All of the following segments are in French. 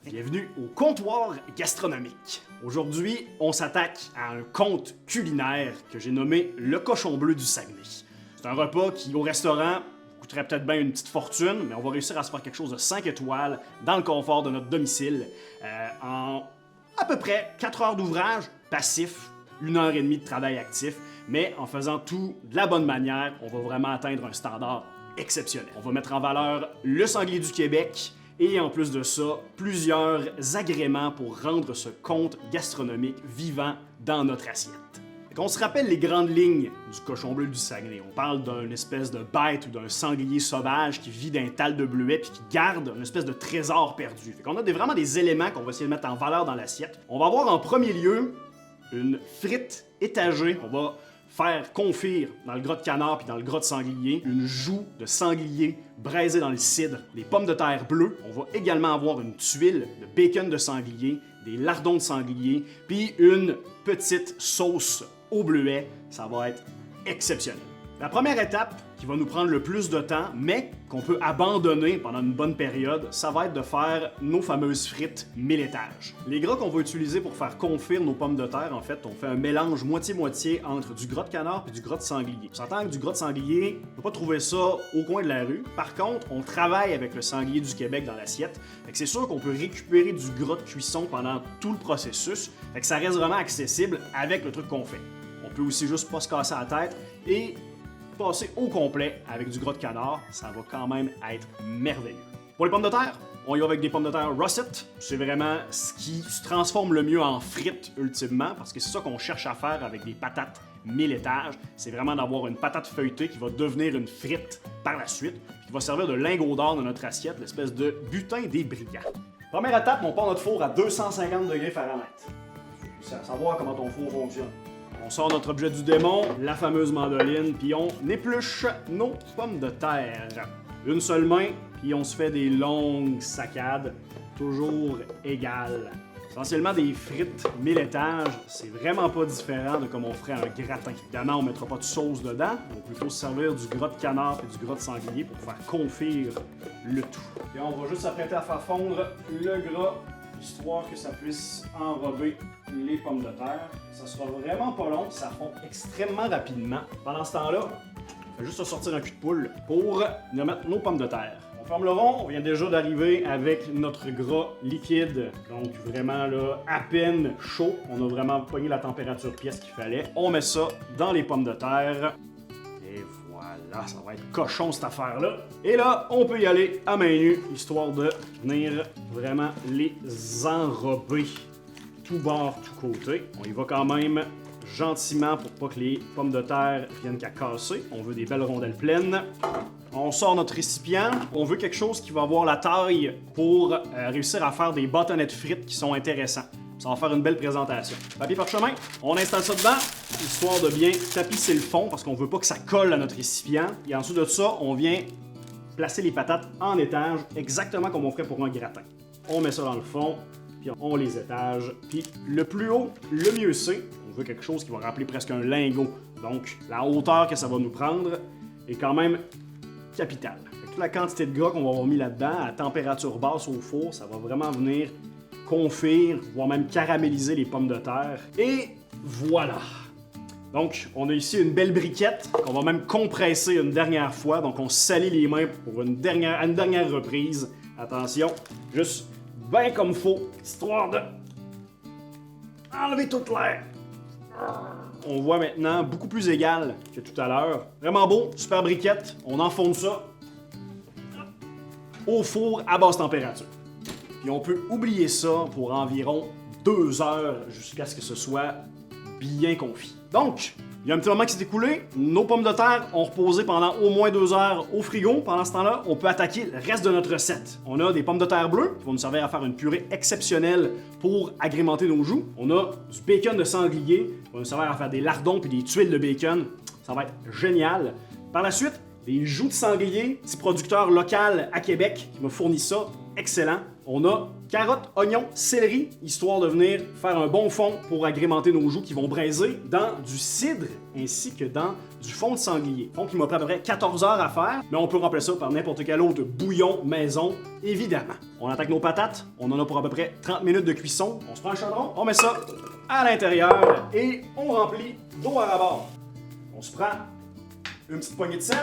Bienvenue au comptoir gastronomique. Aujourd'hui, on s'attaque à un conte culinaire que j'ai nommé le cochon bleu du Saguenay. C'est un repas qui, au restaurant, coûterait peut-être bien une petite fortune, mais on va réussir à se faire quelque chose de 5 étoiles dans le confort de notre domicile en à peu près 4 heures d'ouvrage passif, 1h30 de travail actif, mais en faisant tout de la bonne manière, on va vraiment atteindre un standard exceptionnel. On va mettre en valeur le sanglier du Québec et en plus de ça, plusieurs agréments pour rendre ce conte gastronomique vivant dans notre assiette. On se rappelle les grandes lignes du cochon bleu du Saguenay. On parle d'une espèce de bête ou d'un sanglier sauvage qui vit d'un tal de bleuets puis qui garde une espèce de trésor perdu. On a vraiment des éléments qu'on va essayer de mettre en valeur dans l'assiette. On va avoir en premier lieu une frite étagée. On va faire confire dans le gras de canard puis dans le gras de sanglier, une joue de sanglier braisée dans le cidre, des pommes de terre bleues. On va également avoir une tuile de bacon de sanglier, des lardons de sanglier, puis une petite sauce au bleuet. Ça va être exceptionnel. La première étape qui va nous prendre le plus de temps, mais qu'on peut abandonner pendant une bonne période, ça va être de faire nos fameuses frites 1000 étages. Les gras qu'on va utiliser pour faire confire nos pommes de terre, en fait, on fait un mélange moitié-moitié entre du gras de canard et du gras de sanglier. On s'entend que du gras de sanglier, on peut pas trouver ça au coin de la rue. Par contre, on travaille avec le sanglier du Québec dans l'assiette. C'est sûr qu'on peut récupérer du gras de cuisson pendant tout le processus. Fait que ça reste vraiment accessible avec le truc qu'on fait. On peut aussi juste pas se casser la tête et passer au complet avec du gras de canard, ça va quand même être merveilleux. Pour les pommes de terre, on y va avec des pommes de terre russet. C'est vraiment ce qui se transforme le mieux en frites ultimement, parce que c'est ça qu'on cherche à faire avec des patates 1000 étages. C'est vraiment d'avoir une patate feuilletée qui va devenir une frite par la suite, qui va servir de lingot d'or dans notre assiette, l'espèce de butin des brillants. Première étape, on part notre four à 250 degrés Fahrenheit. C'est à savoir comment ton four fonctionne. On sort notre objet du démon, la fameuse mandoline, puis on épluche nos pommes de terre. Une seule main, puis on se fait des longues saccades, toujours égales. Essentiellement des frites 1000 étages, c'est vraiment pas différent de comme on ferait un gratin. Évidemment, on mettra pas de sauce dedans, on va plutôt se servir du gras de canard et du gras de sanglier pour faire confire le tout. Et on va juste s'apprêter à faire fondre le gras, histoire que ça puisse enrober les pommes de terre. Ça sera vraiment pas long, ça fond extrêmement rapidement. Pendant ce temps-là, on va juste sortir un cul de poule pour nous mettre nos pommes de terre. On ferme le rond, on vient déjà d'arriver avec notre gras liquide, donc vraiment là, à peine chaud. On a vraiment pogné la température pièce qu'il fallait. On met ça dans les pommes de terre. Et voilà, ça va être cochon cette affaire-là. Et là, on peut y aller à main nue, histoire de venir vraiment les enrober tout bord, tout côté. On y va quand même gentiment pour pas que les pommes de terre viennent qu'à casser. On veut des belles rondelles pleines. On sort notre récipient. On veut quelque chose qui va avoir la taille pour réussir à faire des bâtonnets frites qui sont intéressants. Ça va faire une belle présentation. Papier parchemin, on installe ça dedans, histoire de bien tapisser le fond parce qu'on veut pas que ça colle à notre récipient. Et ensuite de ça, on vient placer les patates en étage, exactement comme on ferait pour un gratin. On met ça dans le fond, puis on les étage. Puis le plus haut, le mieux c'est. On veut quelque chose qui va rappeler presque un lingot. Donc la hauteur que ça va nous prendre est quand même capitale. Toute la quantité de gras qu'on va avoir mis là-dedans, à température basse au four, ça va vraiment venir confire, voire même caraméliser les pommes de terre. Et voilà! Donc, on a ici une belle briquette qu'on va même compresser une dernière fois. Donc, on salit les mains pour une dernière reprise. Attention, juste bien comme faut, histoire de enlever toute l'air. On voit maintenant beaucoup plus égal que tout à l'heure. Vraiment beau, super briquette. On enfonce ça au four à basse température. Puis on peut oublier ça pour environ 2 heures jusqu'à ce que ce soit bien confit. Donc, il y a un petit moment qui s'est écoulé. Nos pommes de terre ont reposé pendant au moins 2 heures au frigo. Pendant ce temps-là, on peut attaquer le reste de notre recette. On a des pommes de terre bleues qui vont nous servir à faire une purée exceptionnelle pour agrémenter nos joues. On a du bacon de sanglier qui va nous servir à faire des lardons puis des tuiles de bacon. Ça va être génial. Par la suite, des joues de sanglier, petit producteur local à Québec qui m'a fourni ça. Excellent. On a carottes, oignons, céleri, histoire de venir faire un bon fond pour agrémenter nos joues qui vont braiser dans du cidre ainsi que dans du fond de sanglier. Fond qui m'a pris à peu près 14 heures à faire, mais on peut remplacer ça par n'importe quel autre bouillon maison, évidemment. On attaque nos patates, on en a pour à peu près 30 minutes de cuisson. On se prend un chaudron, on met ça à l'intérieur et on remplit d'eau à rabord. On se prend une petite poignée de sel,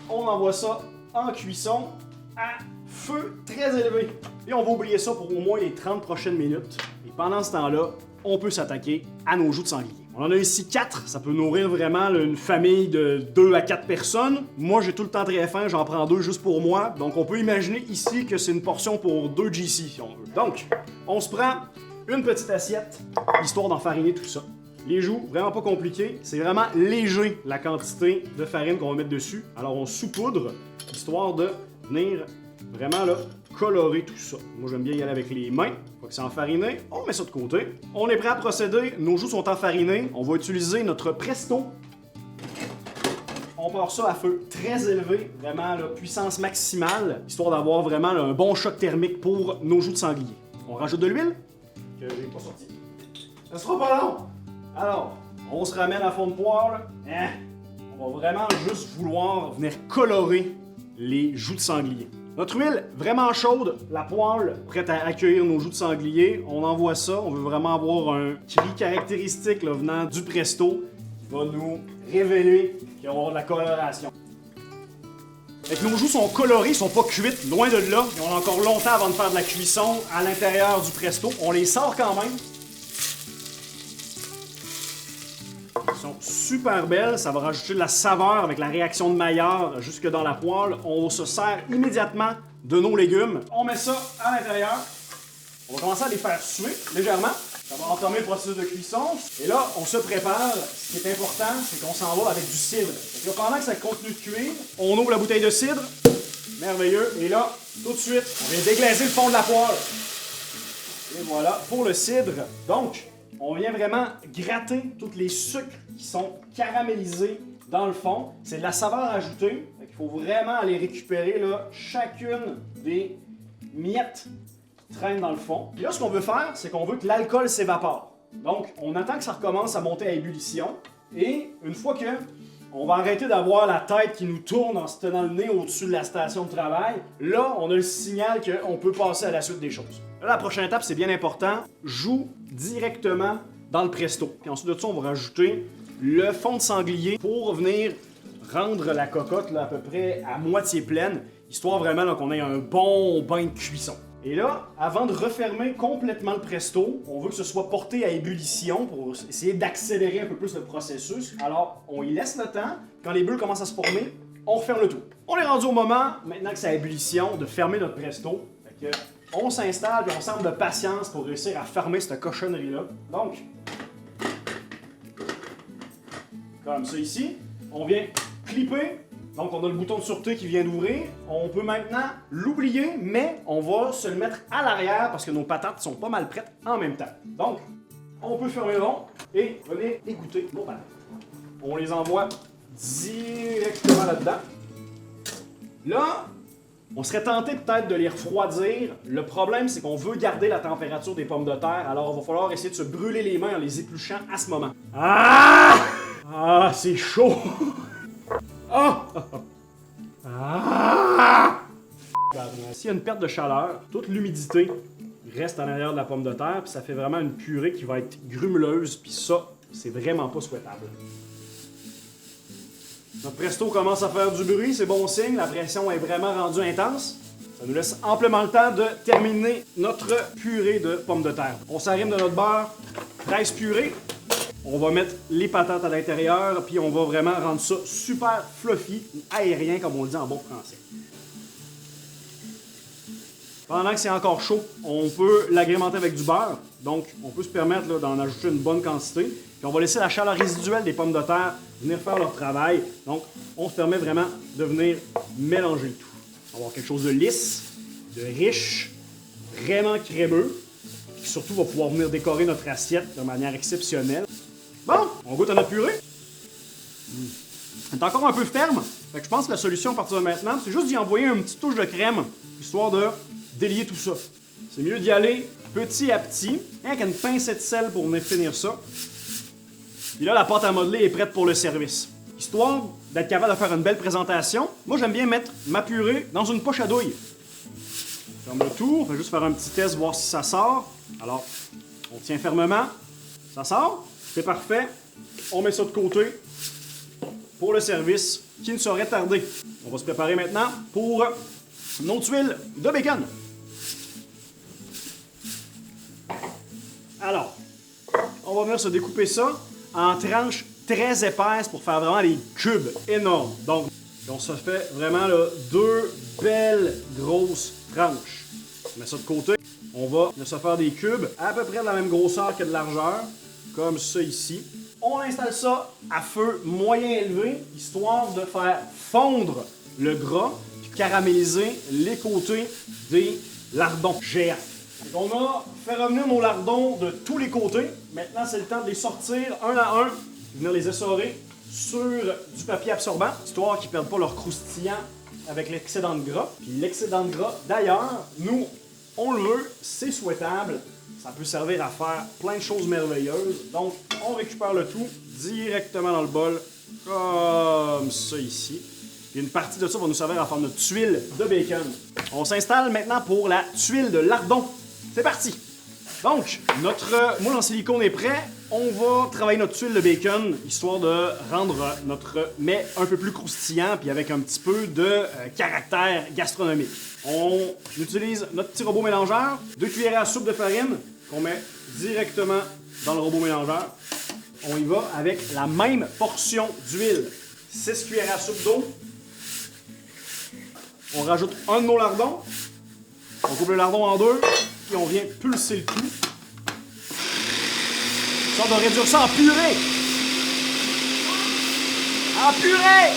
on envoie ça en cuisson à feu très élevé. Et on va oublier ça pour au moins les 30 prochaines minutes. Et pendant ce temps-là, on peut s'attaquer à nos joues de sanglier. On en a ici 4, ça peut nourrir vraiment une famille de 2 à 4 personnes. Moi, j'ai tout le temps très faim, j'en prends 2 juste pour moi. Donc, on peut imaginer ici que c'est une portion pour 2 GC, si on veut. Donc, on se prend une petite assiette, histoire d'enfariner tout ça. Les joues, vraiment pas compliqué, c'est vraiment léger la quantité de farine qu'on va mettre dessus. Alors, on saupoudre, histoire de venir vraiment là, colorer tout ça. Moi, j'aime bien y aller avec les mains. Une fois que c'est enfariné, on met ça de côté. On est prêt à procéder. Nos joues sont enfarinées. On va utiliser notre Presto. On part ça à feu très élevé, vraiment là, puissance maximale, histoire d'avoir vraiment là, un bon choc thermique pour nos joues de sanglier. On rajoute de l'huile, que j'ai pas sorti. Ça sera pas long. Alors, on se ramène à fond de poêle. Hein? On va vraiment juste vouloir venir colorer les joues de sanglier. Notre huile vraiment chaude, la poêle prête à accueillir nos joues de sanglier. On envoie ça, on veut vraiment avoir un cri caractéristique là, venant du Presto qui va nous révéler qu'il va y avoir de la coloration. Fait que nos joues sont colorées, sont pas cuites, loin de là. Et on a encore longtemps avant de faire de la cuisson à l'intérieur du Presto. On les sort quand même. Ils sont super belles, ça va rajouter de la saveur avec la réaction de Maillard jusque dans la poêle. On se sert immédiatement de nos légumes. On met ça à l'intérieur. On va commencer à les faire suer légèrement. Ça va entamer le processus de cuisson. Et là, on se prépare. Ce qui est important, c'est qu'on s'en va avec du cidre. Donc là, pendant que ça continue de cuire, on ouvre la bouteille de cidre. Merveilleux. Et là, tout de suite, on vient déglacer le fond de la poêle. Et voilà pour le cidre. Donc, on vient vraiment gratter tous les sucres qui sont caramélisés dans le fond. C'est de la saveur ajoutée. Il faut vraiment aller récupérer là, chacune des miettes qui traînent dans le fond. Et là, ce qu'on veut faire, c'est qu'on veut que l'alcool s'évapore. Donc, on attend que ça recommence à monter à ébullition. Et une fois que on va arrêter d'avoir la tête qui nous tourne en se tenant le nez au-dessus de la station de travail, là, on a le signal qu'on peut passer à la suite des choses. Là, la prochaine étape, c'est bien important, joue directement dans le Presto. Puis ensuite de ça, on va rajouter le fond de sanglier pour venir rendre la cocotte là, à peu près à moitié pleine, histoire vraiment là, qu'on ait un bon bain de cuisson. Et là, avant de refermer complètement le Presto, on veut que ce soit porté à ébullition pour essayer d'accélérer un peu plus le processus. Alors, on y laisse le temps. Quand les bulles commencent à se former, on referme le tout. On est rendu au moment, maintenant que c'est à ébullition, de fermer notre Presto. Fait que on s'installe et on semble de patience pour réussir à fermer cette cochonnerie-là. Donc, comme ça ici, on vient clipper. Donc, on a le bouton de sûreté qui vient d'ouvrir. On peut maintenant l'oublier, mais on va se le mettre à l'arrière parce que nos patates sont pas mal prêtes en même temps. Donc, on peut fermer le rond et venir égoutter nos patates. On les envoie directement là-dedans. Là, on serait tenté peut-être de les refroidir. Le problème, c'est qu'on veut garder la température des pommes de terre, alors il va falloir essayer de se brûler les mains en les épluchant à ce moment. Ah! Ah, c'est chaud! Ah! Ah! S'il y a une perte de chaleur, toute l'humidité reste à l'intérieur de la pomme de terre, puis ça fait vraiment une purée qui va être grumeleuse, puis ça, c'est vraiment pas souhaitable. Notre Presto commence à faire du bruit, c'est bon signe, la pression est vraiment rendue intense. Ça nous laisse amplement le temps de terminer notre purée de pommes de terre. On s'arrime de notre beurre, fraise purée. On va mettre les patates à l'intérieur, puis on va vraiment rendre ça super fluffy, ou aérien comme on le dit en bon français. Pendant que c'est encore chaud, on peut l'agrémenter avec du beurre. Donc, on peut se permettre là, d'en ajouter une bonne quantité. Puis on va laisser la chaleur résiduelle des pommes de terre venir faire leur travail. Donc, on se permet vraiment de venir mélanger le tout. On va avoir quelque chose de lisse, de riche, vraiment crémeux, qui surtout va pouvoir venir décorer notre assiette de manière exceptionnelle. Bon, on goûte à notre purée. Elle est encore un peu ferme. Fait que je pense que la solution à partir de maintenant, c'est juste d'y envoyer une petite touche de crème, histoire de délier tout ça. C'est mieux d'y aller petit à petit, avec une pincée de sel pour venir finir ça. Puis là, la pâte à modeler est prête pour le service. Histoire d'être capable de faire une belle présentation, moi j'aime bien mettre ma purée dans une poche à douille. Ferme le tout, on va juste faire un petit test, voir si ça sort. Alors, on tient fermement. Ça sort, c'est parfait. On met ça de côté pour le service qui ne saurait tarder. On va se préparer maintenant pour nos tuiles de bacon. Alors, on va venir se découper ça en tranches très épaisses pour faire vraiment des cubes énormes. Donc, on se fait vraiment là, 2 belles grosses tranches. On met ça de côté. On va se faire des cubes à peu près de la même grosseur que de largeur, comme ça ici. On installe ça à feu moyen élevé, histoire de faire fondre le gras, puis caraméliser les côtés des lardons géants. On a fait revenir nos lardons de tous les côtés. Maintenant, c'est le temps de les sortir un à un, venir les essorer sur du papier absorbant, histoire qu'ils ne perdent pas leur croustillant avec l'excédent de gras. Puis l'excédent de gras, d'ailleurs, nous, on le veut, c'est souhaitable. Ça peut servir à faire plein de choses merveilleuses. Donc, on récupère le tout directement dans le bol, comme ça ici. Puis une partie de ça va nous servir à faire notre tuile de bacon. On s'installe maintenant pour la tuile de lardon. C'est parti! Donc, notre moule en silicone est prêt. On va travailler notre tuile de bacon, histoire de rendre notre mets un peu plus croustillant, puis avec un petit peu de caractère gastronomique. On utilise notre petit robot mélangeur, 2 cuillères à soupe de farine, qu'on met directement dans le robot mélangeur. On y va avec la même portion d'huile, 6 cuillères à soupe d'eau. On rajoute un de nos lardons. On coupe le lardon en 2, puis on vient pulser le tout. Ça, on va réduire ça en purée. En purée!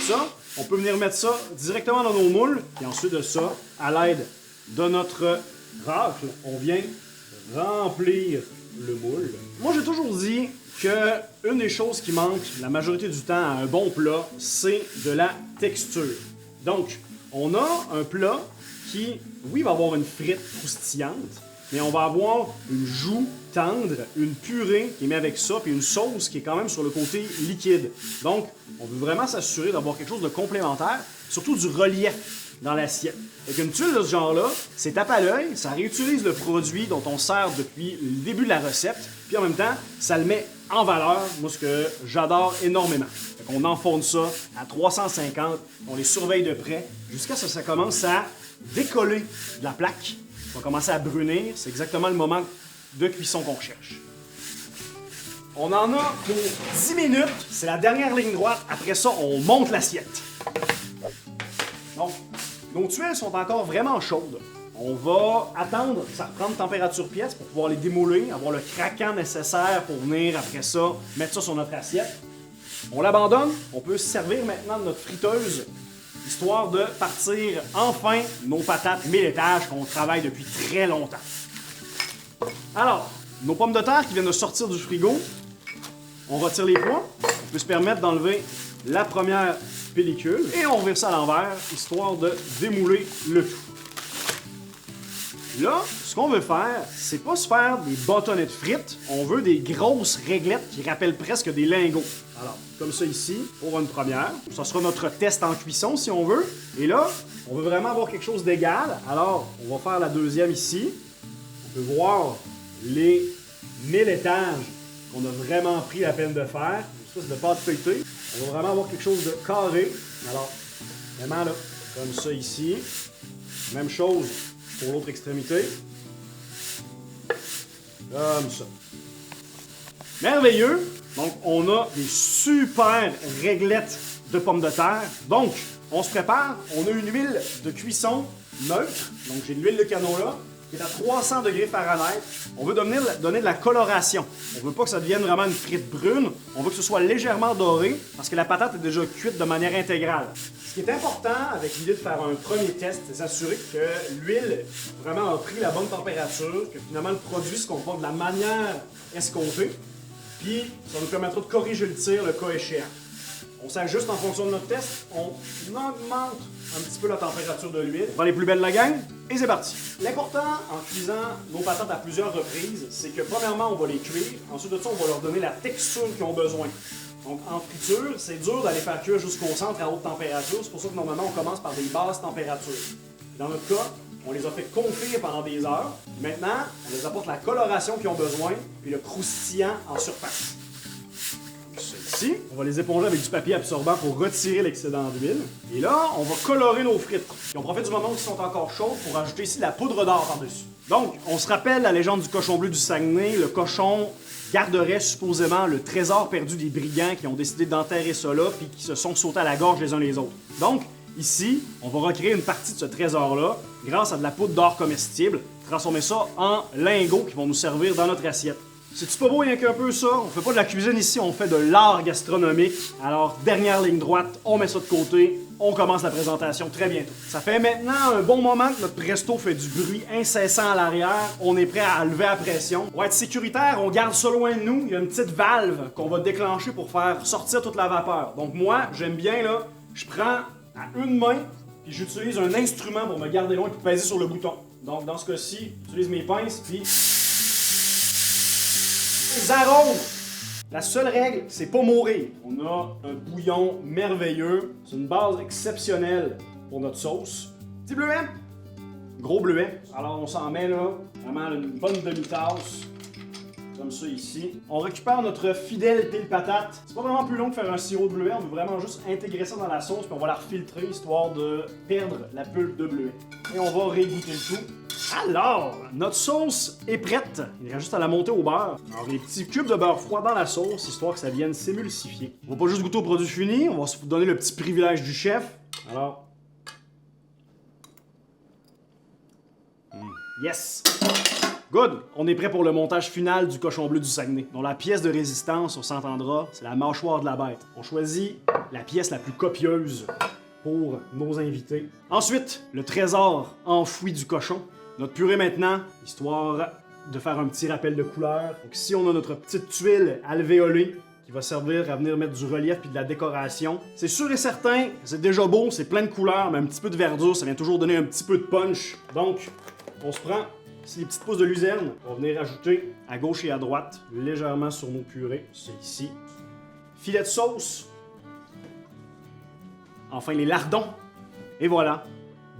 Ça, on peut venir mettre ça directement dans nos moules. Et ensuite de ça, à l'aide de notre racle, on vient remplir le moule. Moi, j'ai toujours dit que une des choses qui manque la majorité du temps à un bon plat, c'est de la texture. Donc, on a un plat qui, oui, va avoir une frite croustillante, mais on va avoir une joue tendre, une purée qui est mise avec ça, puis une sauce qui est quand même sur le côté liquide. Donc, on veut vraiment s'assurer d'avoir quelque chose de complémentaire, surtout du relief dans l'assiette. Avec une tuile de ce genre-là, c'est tape à l'œil, ça réutilise le produit dont on sert depuis le début de la recette, puis en même temps, ça le met en valeur, moi ce que j'adore énormément. Fait qu'on enfonce ça à 350, on les surveille de près, jusqu'à ce que ça commence à décoller de la plaque. Ça va commencer à brunir, c'est exactement le moment de cuisson qu'on cherche. On en a pour 10 minutes, c'est la dernière ligne droite, après ça on monte l'assiette. Donc, nos tuiles sont encore vraiment chaudes. On va attendre que ça reprenne température pièce pour pouvoir les démouler, avoir le craquant nécessaire pour venir après ça mettre ça sur notre assiette. On l'abandonne, on peut se servir maintenant de notre friteuse, histoire de partir enfin nos patates 1000 étages qu'on travaille depuis très longtemps. Alors, nos pommes de terre qui viennent de sortir du frigo, on retire les pois, on peut se permettre d'enlever la première pellicule et on vire ça à l'envers, histoire de démouler le tout. Là, ce qu'on veut faire, c'est pas se faire des bâtonnets de frites, on veut des grosses réglettes qui rappellent presque des lingots. Alors, comme ça ici, pour une première. Ça sera notre test en cuisson si on veut. Et là, on veut vraiment avoir quelque chose d'égal. Alors, on va faire la deuxième ici. On peut voir les 1000 étages qu'on a vraiment pris la peine de faire. Une espèce de pâte feuilletée. On va vraiment avoir quelque chose de carré. Alors, vraiment là, comme ça ici. Même chose pour l'autre extrémité. Comme ça. Merveilleux! Donc, on a des super réglettes de pommes de terre. Donc, on se prépare. On a une huile de cuisson neutre. Donc, j'ai de l'huile de canola qui est à 300 degrés Fahrenheit. On veut donner de la coloration. On veut pas que ça devienne vraiment une frite brune. On veut que ce soit légèrement doré parce que la patate est déjà cuite de manière intégrale. Ce qui est important avec l'idée de faire un premier test, c'est s'assurer que l'huile vraiment a pris la bonne température, que finalement le produit se comporte de la manière escomptée. Puis, ça nous permettra de corriger le tir le cas échéant. On s'ajuste en fonction de notre test, on augmente un petit peu la température de l'huile. On prend les plus belles de la gang Et c'est parti. L'important en cuisant nos patates à plusieurs reprises, c'est que premièrement, on va les cuire. Ensuite de ça, on va leur donner la texture qu'ils ont besoin. Donc en friture, c'est dur d'aller faire cuire jusqu'au centre à haute température. C'est pour ça que normalement, on commence par des basses températures. Dans notre cas, on les a fait confire pendant des heures. Maintenant, on les apporte la coloration qu'ils ont besoin, puis le croustillant en surface. Ici, on va les éponger avec du papier absorbant pour retirer l'excédent d'huile. Et là, on va colorer nos frites. Et on profite du moment où ils sont encore chaudes pour ajouter ici de la poudre d'or par-dessus. Donc, on se rappelle la légende du cochon bleu du Saguenay. Le cochon garderait supposément le trésor perdu des brigands qui ont décidé d'enterrer ça là puis qui se sont sautés à la gorge les uns les autres. Donc, ici, on va recréer une partie de ce trésor-là grâce à de la poudre d'or comestible, transformer ça en lingots qui vont nous servir dans notre assiette. C'est-tu pas beau rien qu'un peu ça? On fait pas de la cuisine ici, on fait de l'art gastronomique. Alors, dernière ligne droite, on met ça de côté, on commence la présentation très bientôt. Ça fait maintenant un bon moment que notre presto fait du bruit incessant à l'arrière. On est prêt à lever la pression. Pour être sécuritaire, on garde ça loin de nous. Il y a une petite valve qu'on va déclencher pour faire sortir toute la vapeur. Donc moi, j'aime bien là, je prends à une main, puis j'utilise un instrument pour me garder loin et peser sur le bouton. Donc dans ce cas-ci, j'utilise mes pinces, puis Zaro! La seule règle, c'est pas mourir. On a un bouillon merveilleux. C'est une base exceptionnelle pour notre sauce. Petit bleuet. Gros bleuet. Alors on s'en met là, vraiment une bonne demi-tasse. Comme ça ici. On récupère notre fidèle pile patate. C'est pas vraiment plus long que faire un sirop de bleuet. On veut vraiment juste intégrer ça dans la sauce puis on va la refiltrer histoire de perdre la pulpe de bleuet. Et on va régoûter le tout. Alors, notre sauce est prête. Il reste juste à la monter au beurre. Alors, les petits cubes de beurre froid dans la sauce, histoire que ça vienne s'émulsifier. On va pas juste goûter au produit fini, on va se donner le petit privilège du chef. Alors... Yes! Good! On est prêt pour le montage final du cochon bleu du Saguenay, dont la pièce de résistance, on s'entendra, c'est la mâchoire de la bête. On choisit la pièce la plus copieuse pour nos invités. Ensuite, le trésor enfoui du cochon. Notre purée maintenant, histoire de faire un petit rappel de couleur. Donc ici, on a notre petite tuile alvéolée qui va servir à venir mettre du relief puis de la décoration. C'est sûr et certain, c'est déjà beau, c'est plein de couleurs, mais un petit peu de verdure, ça vient toujours donner un petit peu de punch. Donc, on se prend ici les petites pousses de luzerne. On va venir ajouter à gauche et à droite, légèrement sur nos purées. C'est ici. Filet de sauce. Enfin, les lardons. Et voilà.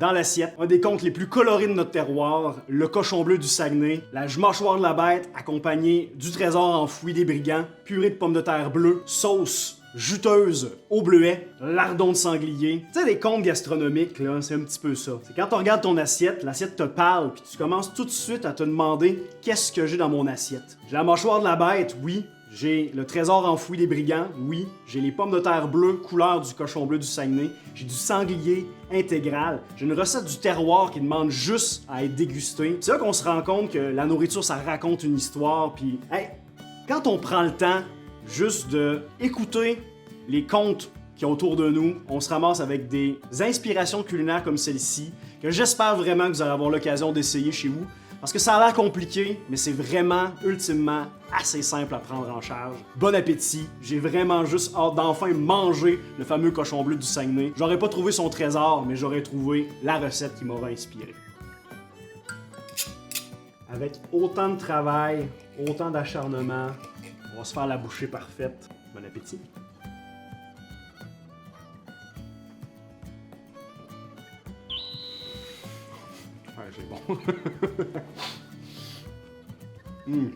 Dans l'assiette, un des contes les plus colorés de notre terroir, le cochon bleu du Saguenay, la mâchoire de la bête accompagnée du trésor enfoui des brigands, purée de pommes de terre bleues, sauce juteuse au bleuet, lardons de sanglier. Tu sais, les contes gastronomiques, là, c'est un petit peu ça. C'est quand tu regardes ton assiette, l'assiette te parle, puis tu commences tout de suite à te demander qu'est-ce que j'ai dans mon assiette. J'ai la mâchoire de la bête, oui. J'ai le trésor enfoui des brigands, oui. J'ai les pommes de terre bleues, couleur du cochon bleu du Saguenay. J'ai du sanglier intégral. J'ai une recette du terroir qui demande juste à être dégustée. C'est là qu'on se rend compte que la nourriture, ça raconte une histoire. Puis, hey, quand on prend le temps juste de écouter les contes qui ont autour de nous, on se ramasse avec des inspirations culinaires comme celle-ci, que j'espère vraiment que vous allez avoir l'occasion d'essayer chez vous. Parce que ça a l'air compliqué, mais c'est vraiment, ultimement, assez simple à prendre en charge. Bon appétit, j'ai vraiment juste hâte d'enfin manger le fameux cochon bleu du Saguenay. J'aurais pas trouvé son trésor, mais j'aurais trouvé la recette qui m'aurait inspiré. Avec autant de travail, autant d'acharnement, on va se faire la bouchée parfaite. Bon appétit. Ouais, c'est bon.